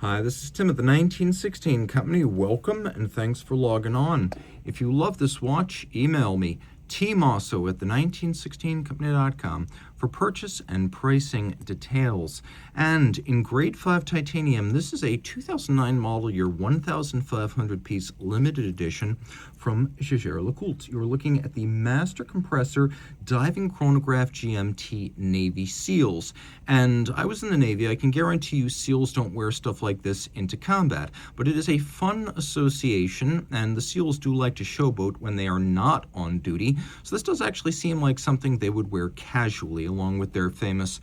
Hi, this is Tim at the 1916 Company. Welcome and thanks for logging on. If you love this watch, email me, Team Mosso at the 1916company.com for purchase and pricing details. And in grade 5 titanium, this is a 2009 model year 1,500 piece limited edition from Jaeger-LeCoultre. You're looking at the Master Compressor Diving Chronograph GMT Navy SEALs. And I was in the Navy. I can guarantee you SEALs don't wear stuff like this into combat, but it is a fun association, and the SEALs do like to showboat when they are not on duty. So this does actually seem like something they would wear casually, along with their famous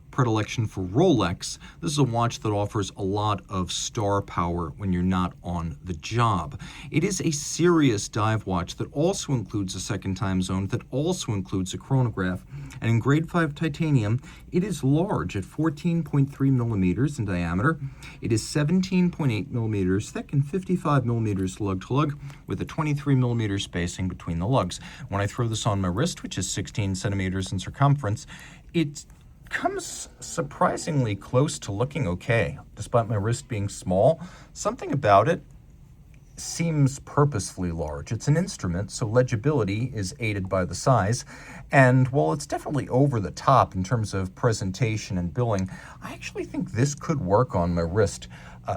predilection for Rolex. This is a watch that offers a lot of star power when you're not on the job. It is a serious dive watch that also includes a second time zone, that also includes a chronograph. And in grade 5 titanium, it is large at 14.3 millimeters in diameter. It is 17.8 millimeters thick and 55 millimeters lug-to-lug with a 23 millimeter spacing between the lugs. When I throw this on my wrist, which is 16 centimeters in circumference, it comes surprisingly close to looking okay. Despite my wrist being small, something about it seems purposefully large. It's an instrument, so legibility is aided by the size. And while it's definitely over the top in terms of presentation and billing, I actually think this could work on my wrist.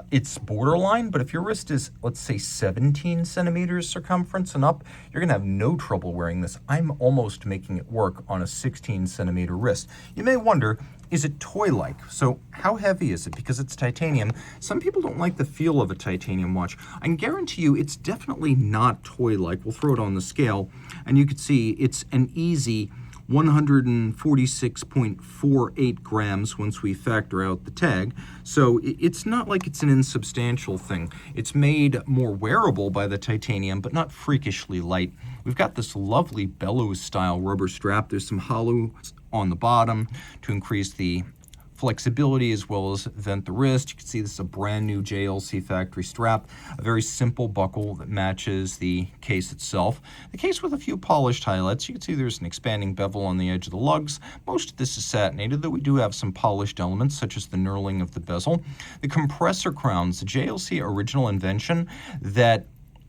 It's borderline, but if your wrist is, let's say, 17 centimeters circumference and up, you're going to have no trouble wearing this. I'm almost making it work on a 16 centimeter wrist. You may wonder, is it toy-like? So how heavy is it? Because it's titanium. Some people don't like the feel of a titanium watch. I can guarantee you it's definitely not toy-like. We'll throw it on the scale, and you can see it's an easy 146.48 grams once we factor out the tag. So it's not like it's an insubstantial thing. It's made more wearable by the titanium, but not freakishly light. We've got this lovely bellows style rubber strap. There's some hollow on the bottom to increase the flexibility as well as vent the wrist. You can see this is a brand new JLC factory strap, a very simple buckle that matches the case itself. The case with a few polished highlights. You can see there's an expanding bevel on the edge of the lugs. Most of this is satinated, though we do have some polished elements such as the knurling of the bezel. The compressor crowns, the JLC original invention that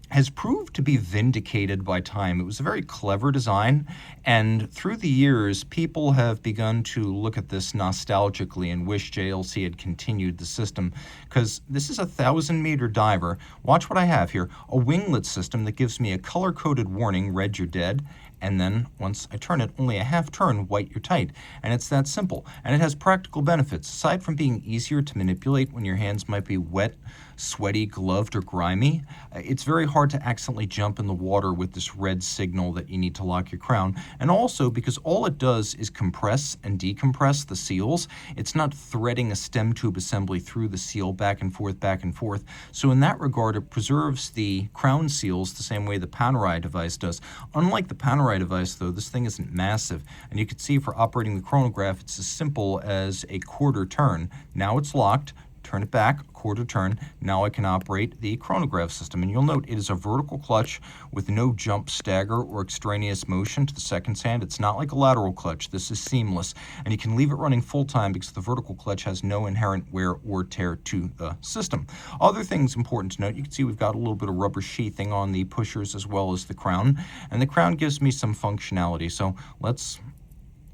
has proved to be vindicated by time. It was a very clever design, and through the years, people have begun to look at this nostalgically and wish JLC had continued the system, because this is a 1,000-meter diver. Watch what I have here, a winglet system that gives me a color-coded warning, red you're dead, and then once I turn it, only a half turn, white you're tight. And it's that simple. And it has practical benefits. Aside from being easier to manipulate when your hands might be wet, sweaty, gloved, or grimy, it's very hard to accidentally jump in the water with this red signal that you need to lock your crown. And also because all it does is compress and decompress the seals. It's not threading a stem tube assembly through the seal back and forth, back and forth. So in that regard, it preserves the crown seals the same way the Panerai device does. Unlike the Panerai device, though, this thing isn't massive, and you can see for operating the chronograph, it's as simple as a quarter turn. Now it's locked, turn it back, quarter turn, now I can operate the chronograph system. And you'll note it is a vertical clutch with no jump, stagger, or extraneous motion to the seconds hand. It's not like a lateral clutch. This is seamless, and you can leave it running full time because the vertical clutch has no inherent wear or tear to the system. Other things important to note, you can see we've got a little bit of rubber sheathing on the pushers as well as the crown, and the crown gives me some functionality. So let's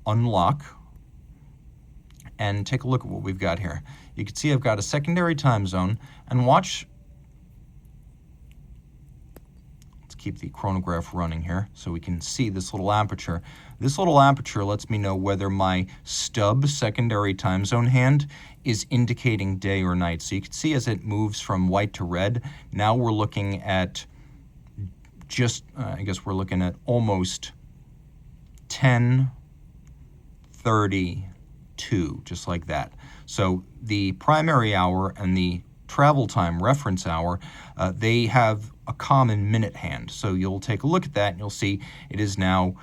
unlock and take a look at what we've got here. You can see I've got a secondary time zone, and watch, let's keep the chronograph running here so we can see this little aperture. This little aperture lets me know whether my stub secondary time zone hand is indicating day or night. So you can see as it moves from white to red, now we're looking at just, I guess we're looking at almost 10:32, just like that. So the primary hour and the travel time reference hour, they have a common minute hand. So you'll take a look at that and you'll see it is now,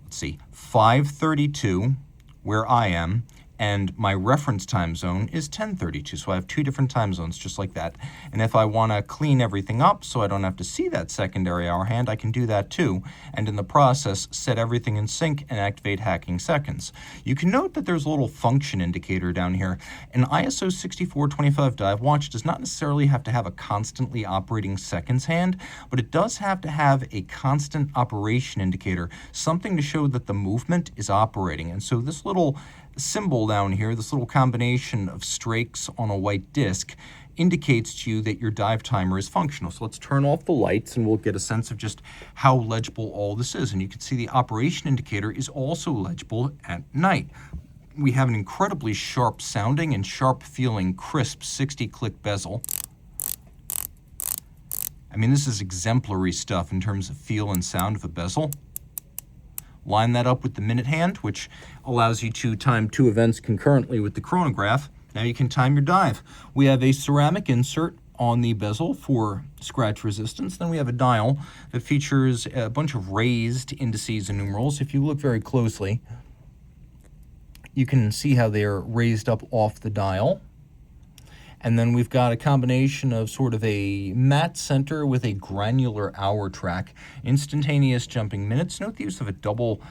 let's see, 5:32 where I am, and my reference time zone is 10:32. So I have two different time zones just like that. And if I want to clean everything up so I don't have to see that secondary hour hand, I can do that too. And in the process, set everything in sync and activate hacking seconds. You can note that there's a little function indicator down here. An ISO 6425 dive watch does not necessarily have to have a constantly operating seconds hand, but it does have to have a constant operation indicator, something to show that the movement is operating. And so this little symbol down here, this little combination of strakes on a white disc, indicates to you that your dive timer is functional. So let's turn off the lights and we'll get a sense of just how legible all this is. And you can see the operation indicator is also legible at night. We have an incredibly sharp sounding and sharp feeling crisp 60-click bezel. I mean, this is exemplary stuff in terms of feel and sound of a bezel. Line that up with the minute hand, which allows you to time two events concurrently with the chronograph. Now you can time your dive. We have a ceramic insert on the bezel for scratch resistance. Then we have a dial that features a bunch of raised indices and numerals. If you look very closely, you can see how they're raised up off the dial. And then we've got a combination of sort of a matte center with a granular hour track, instantaneous jumping minutes. Note the use of a double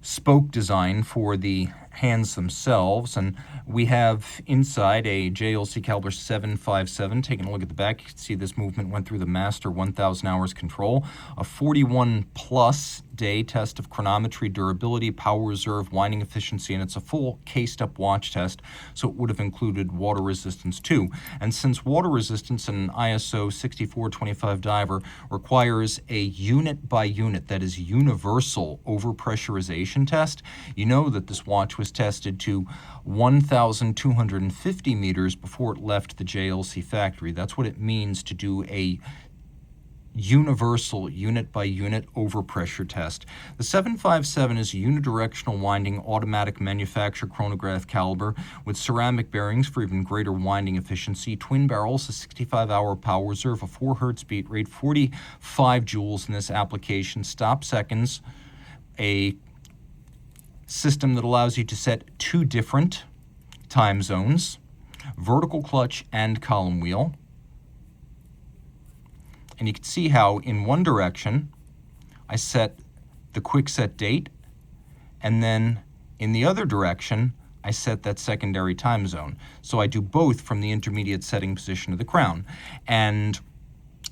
spoke design for the hands themselves, and we have inside a Jaeger-LeCoultre 757. Taking a look at the back, you can see this movement went through the master 1,000 hours control, a 41+ day test of chronometry, durability, power reserve, winding efficiency, and it's a full cased up watch test, so it would have included water resistance too. And since water resistance in an ISO 6425 diver requires a unit by unit, that is universal overpressurization test, you know that this watch was tested to 1,250 meters before it left the JLC factory. That's what it means to do a universal unit-by-unit overpressure test. The 757 is a unidirectional winding automatic manufacture chronograph caliber with ceramic bearings for even greater winding efficiency, twin barrels, a 65-hour power reserve, a 4 Hz beat rate, 45 joules in this application, stop seconds, a system that allows you to set two different time zones, vertical clutch and column wheel. And you can see how in one direction I set the quick set date, and then in the other direction I set that secondary time zone. So I do both from the intermediate setting position of the crown. And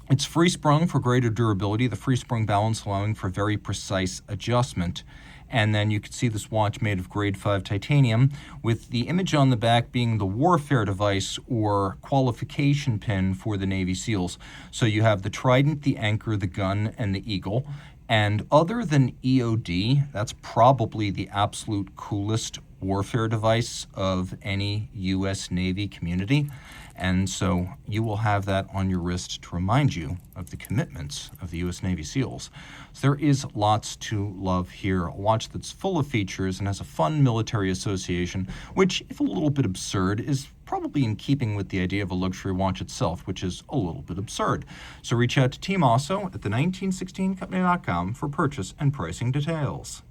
it's free sprung for greater durability, the free sprung balance allowing for very precise adjustment. And then you can see this watch made of grade 5 titanium, with the image on the back being the warfare device or qualification pin for the Navy SEALs. So you have the trident, the anchor, the gun, and the eagle. And other than EOD, that's probably the absolute coolest warfare device of any U.S. Navy community. And so you will have that on your wrist to remind you of the commitments of the U.S. Navy SEALs. So there is lots to love here. A watch that's full of features and has a fun military association, which, if a little bit absurd, is probably in keeping with the idea of a luxury watch itself, which is a little bit absurd. So reach out to Team Mosso at the 1916company.com for purchase and pricing details.